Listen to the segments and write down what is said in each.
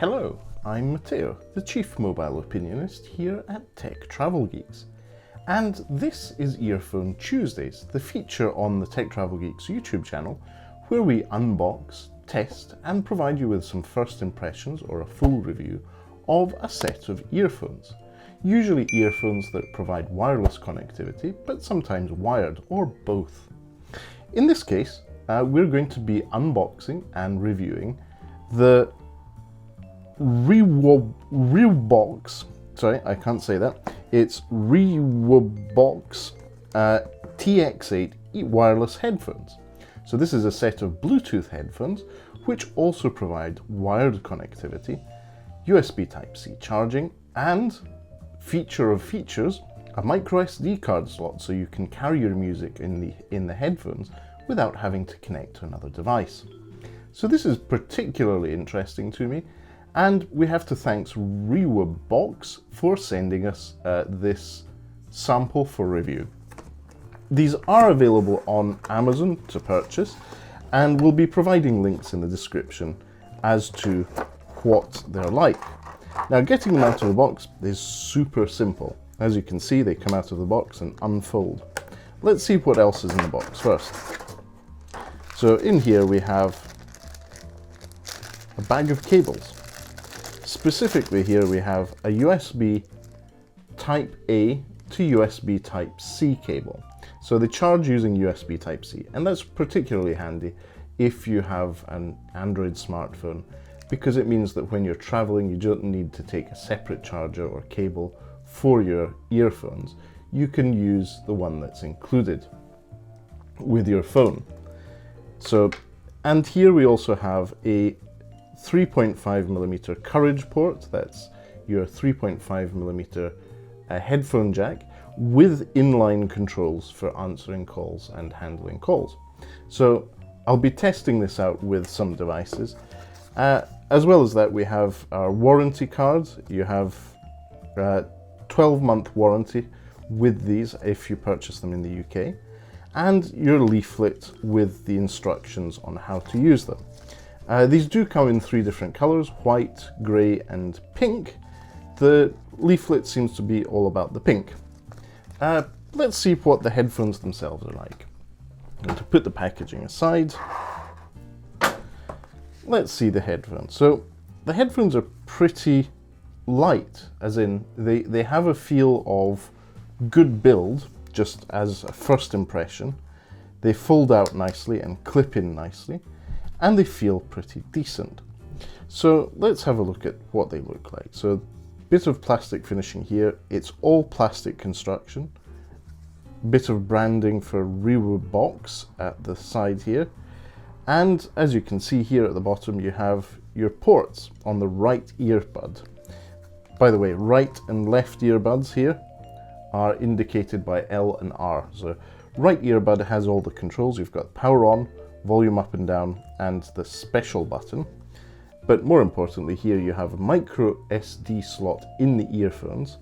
Hello, I'm Matteo, the Chief Mobile Opinionist here at Tech Travel Geeks. And this is Earphone Tuesdays, the feature on the Tech Travel Geeks YouTube channel, where we unbox, test, and provide you with some first impressions or a full review of a set of earphones. Usually earphones that provide wireless connectivity, but sometimes wired or both. In this case, we're going to be unboxing and reviewing the RIWBOX, sorry, I can't say that. It's RIWBOX TX8 Wireless Headphones. So this is a set of Bluetooth headphones, which also provide wired connectivity, USB Type-C charging, and feature of features, a MicroSD card slot so you can carry your music in the headphones without having to connect to another device. So this is particularly interesting to me, and we have to thank RIWBOX for sending us this sample for review. These are available on Amazon to purchase, and we'll be providing links in the description as to what they're like. Now, getting them out of the box is super simple. As you can see, they come out of the box and unfold. Let's see what else is in the box first. So in here we have a bag of cables. Specifically here we have a USB Type-A to USB Type-C cable. So they charge using USB Type-C, and that's particularly handy if you have an Android smartphone, because it means that when you're traveling you don't need to take a separate charger or cable for your earphones. You can use the one that's included with your phone. So, and here we also have a 3.5mm Courage port. That's your 3.5mm headphone jack with inline controls for answering calls and handling calls. So I'll be testing this out with some devices. As well as that, we have our warranty cards. You have 12-month warranty with these if you purchase them in the UK, and your leaflet with the instructions on how to use them. These do come in 3 different colors, white, grey and pink. The leaflet seems to be all about the pink. Let's see what the headphones themselves are like. I'm going to put the packaging aside. Let's see the headphones. So the headphones are pretty light, as in they have a feel of good build, just as a first impression. They fold out nicely and clip in nicely, and they feel pretty decent. So let's have a look at what they look like. So bit of plastic finishing here. It's all plastic construction. Bit of branding for RIWBOX at the side here. And as you can see here at the bottom, you have your ports on the right earbud. By the way, right and left earbuds here are indicated by L and R. So right earbud has all the controls. You've got power on, volume up and down, and the special button. But more importantly, here you have a micro SD slot in the earphones.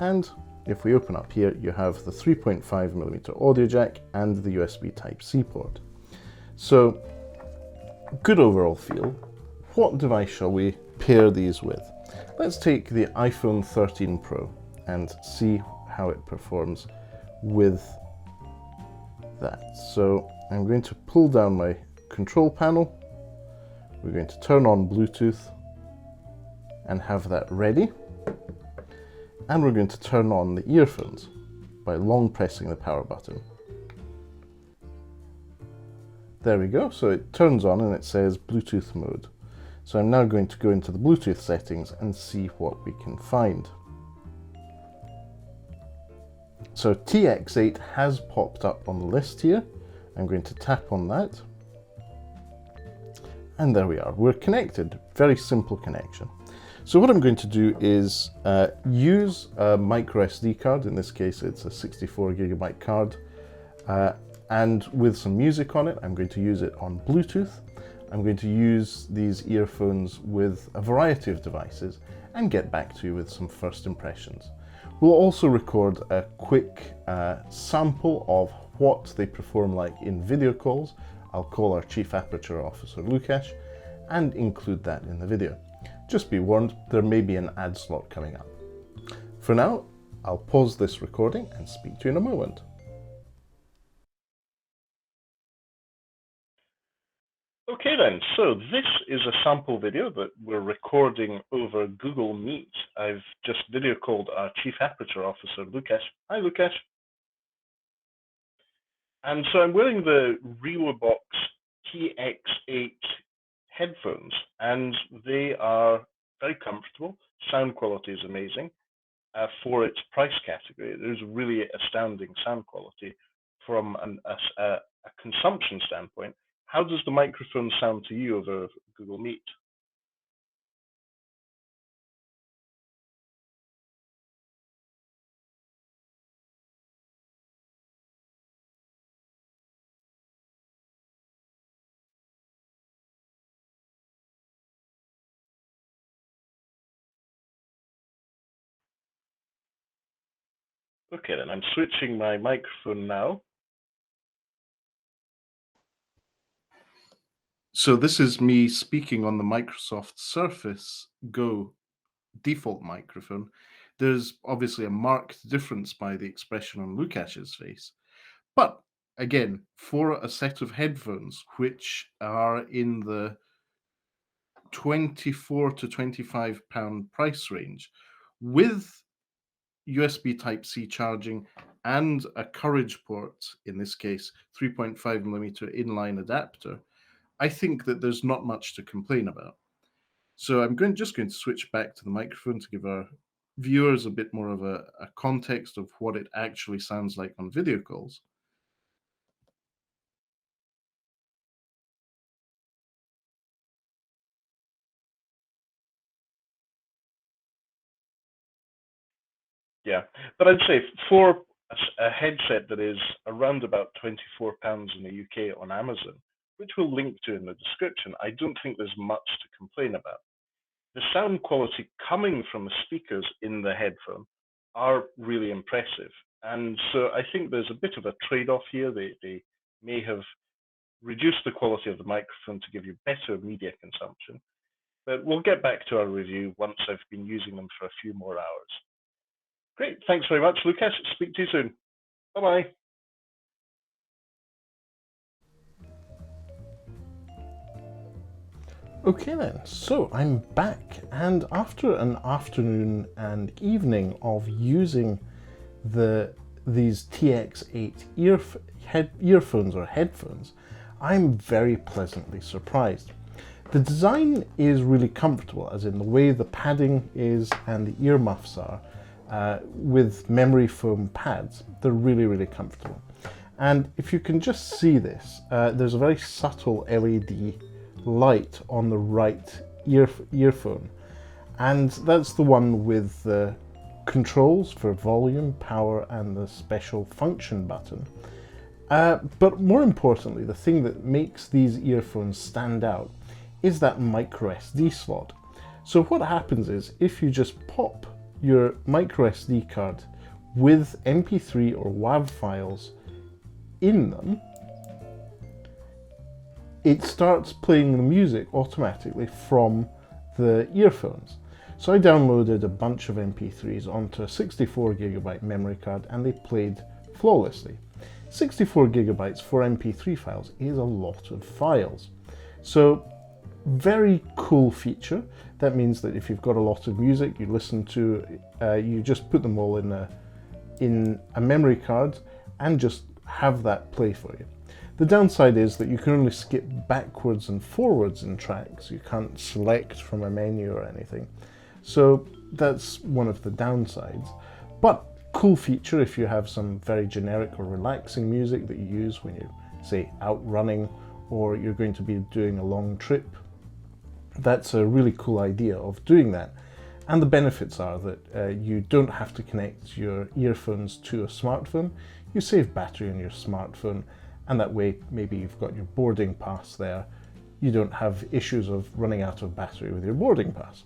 And if we open up here, you have the 3.5mm audio jack and the USB Type-C port. So, good overall feel. What device shall we pair these with? Let's take the iPhone 13 Pro and see how it performs with that. So I'm going to pull down my control panel. We're going to turn on Bluetooth and have that ready. And we're going to turn on the earphones by long pressing the power button. There we go, so it turns on and it says Bluetooth mode. So I'm now going to go into the Bluetooth settings and see what we can find. So TX8 has popped up on the list here. I'm going to tap on that. And there we are, we're connected. Very simple connection. So what I'm going to do is use a microSD card. In this case, it's a 64GB card. And with some music on it, I'm going to use it on Bluetooth. I'm going to use these earphones with a variety of devices and get back to you with some first impressions. We'll also record a quick sample of what they perform like in video calls. I'll call our Chief Aperture Officer Lukasz and include that in the video. just be warned, there may be an ad slot coming up. For now, I'll pause this recording and speak to you in a moment. Okay then, so this is a sample video that we're recording over Google Meet. I've just video called our Chief Aperture Officer, Lukasz. Hi Lukasz. And so I'm wearing the RIWBOX TX8 headphones, and they are very comfortable. Sound quality is amazing. For its price category, there's really astounding sound quality from a consumption standpoint. How does the microphone sound to you over Google Meet? Okay, then I'm switching my microphone now. So this is me speaking on the Microsoft Surface Go default microphone. There's obviously a marked difference by the expression on Lukasz's face. But again, for a set of headphones which are in the £24 to £25 price range, with USB Type-C charging and a Courage port, in this case 3.5mm inline adapter, I think that there's not much to complain about. So I'm just going to switch back to the microphone to give our viewers a bit more of a context of what it actually sounds like on video calls. Yeah, but I'd say for a headset that is around about £24 in the UK on Amazon, which we'll link to in the description, I don't think there's much to complain about. The sound quality coming from the speakers in the headphone are really impressive. And so I think there's a bit of a trade-off here. They may have reduced the quality of the microphone to give you better media consumption. But we'll get back to our review once I've been using them for a few more hours. Great, thanks very much, Lukasz. Speak to you soon. Bye-bye. Okay then, so I'm back, and after an afternoon and evening of using these TX8 earphones or headphones, I'm very pleasantly surprised. The design is really comfortable, as in the way the padding is and the ear muffs are, with memory foam pads. They're really, really comfortable. And if you can just see this, there's a very subtle LED light on the right earphone, and that's the one with the controls for volume, power, and the special function button. But more importantly, the thing that makes these earphones stand out is that microSD slot. So what happens is, if you just pop your microSD card with MP3 or WAV files in them, it starts playing the music automatically from the earphones. So I downloaded a bunch of MP3s onto a 64GB memory card, and they played flawlessly. 64GB for MP3 files is a lot of files. So very cool feature. That means that if you've got a lot of music you listen to, you just put them all in a memory card and just have that play for you. The downside is that you can only skip backwards and forwards in tracks. You can't select from a menu or anything. So that's one of the downsides. But cool feature if you have some very generic or relaxing music that you use when you, say, out running, or you're going to be doing a long trip. That's a really cool idea of doing that. And the benefits are that you don't have to connect your earphones to a smartphone. You save battery on your smartphone, and that way maybe you've got your boarding pass there. You don't have issues of running out of battery with your boarding pass.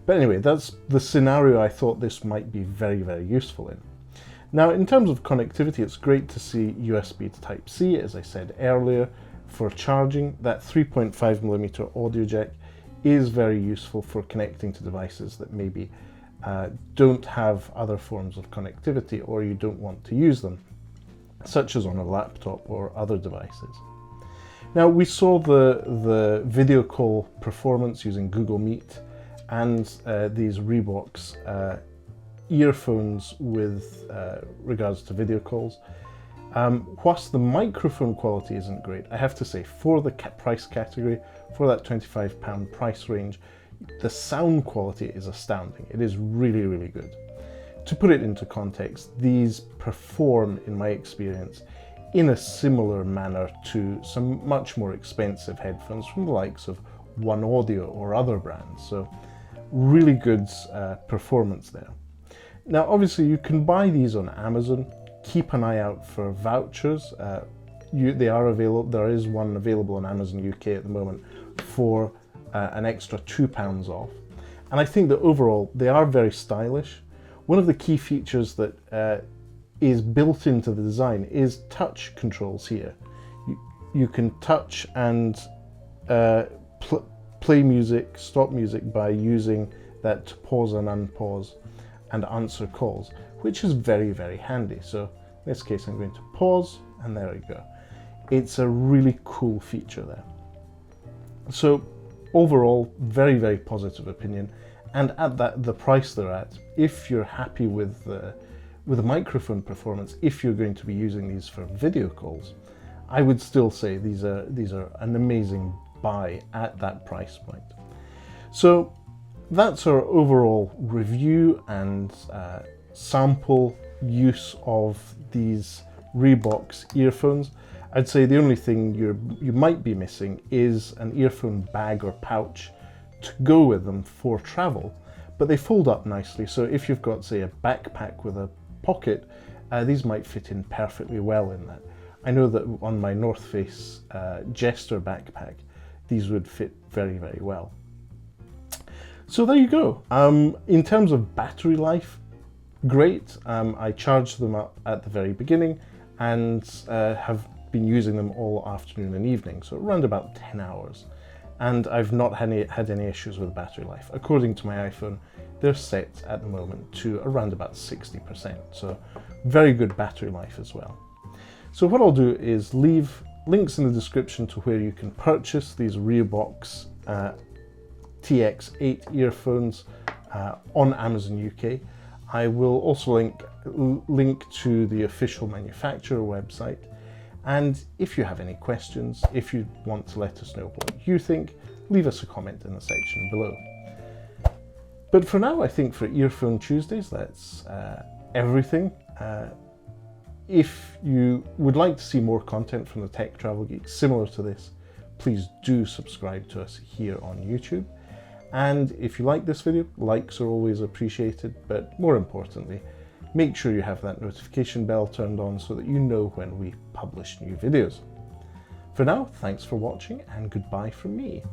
But anyway, that's the scenario I thought this might be very, very useful in. Now, in terms of connectivity, it's great to see USB to Type-C, as I said earlier, for charging. That 3.5mm audio jack is very useful for connecting to devices that maybe don't have other forms of connectivity, or you don't want to use them, such as on a laptop or other devices. Now, we saw the video call performance using Google Meet and these RIWBOX earphones with regards to video calls. Whilst the microphone quality isn't great, I have to say, for the price category, for that £25 price range, the sound quality is astounding. It is really, really good. To put it into context, these perform, in my experience, in a similar manner to some much more expensive headphones from the likes of One Audio or other brands. So really good performance there. Now, obviously, you can buy these on Amazon. Keep an eye out for vouchers. They are available. There is one available on Amazon UK at the moment for an extra £2 off. And I think that overall they are very stylish. One of the key features that is built into the design is touch controls here. You can touch and play music, stop music by using that to pause and unpause and answer calls, which is very, very handy. So in this case, I'm going to pause, and there we go. It's a really cool feature there. So overall, very, very positive opinion. And at the price they're at, if you're happy with the microphone performance, if you're going to be using these for video calls, I would still say these are an amazing buy at that price point. So that's our overall review and sample use of these RIWBOX earphones. I'd say the only thing you might be missing is an earphone bag or pouch to go with them for travel, but they fold up nicely. So if you've got, say, a backpack with a pocket, these might fit in perfectly well in that. I know that on my North Face Jester backpack, these would fit very, very well. So there you go. In terms of battery life, great. I charged them up at the very beginning and have been using them all afternoon and evening, so around about 10 hours. And I've not had any issues with battery life. According to my iPhone, they're set at the moment to around about 60%, so very good battery life as well. So what I'll do is leave links in the description to where you can purchase these RIWBOX TX8 earphones on Amazon UK. I will also link to the official manufacturer website. And if you have any questions, if you want to let us know what you think, leave us a comment in the section below. But for now, I think for Earphone Tuesdays, that's everything. If you would like to see more content from the Tech Travel Geek similar to this, please do subscribe to us here on YouTube. And if you like this video, likes are always appreciated, but more importantly, make sure you have that notification bell turned on so that you know when we publish new videos. For now, thanks for watching and goodbye from me.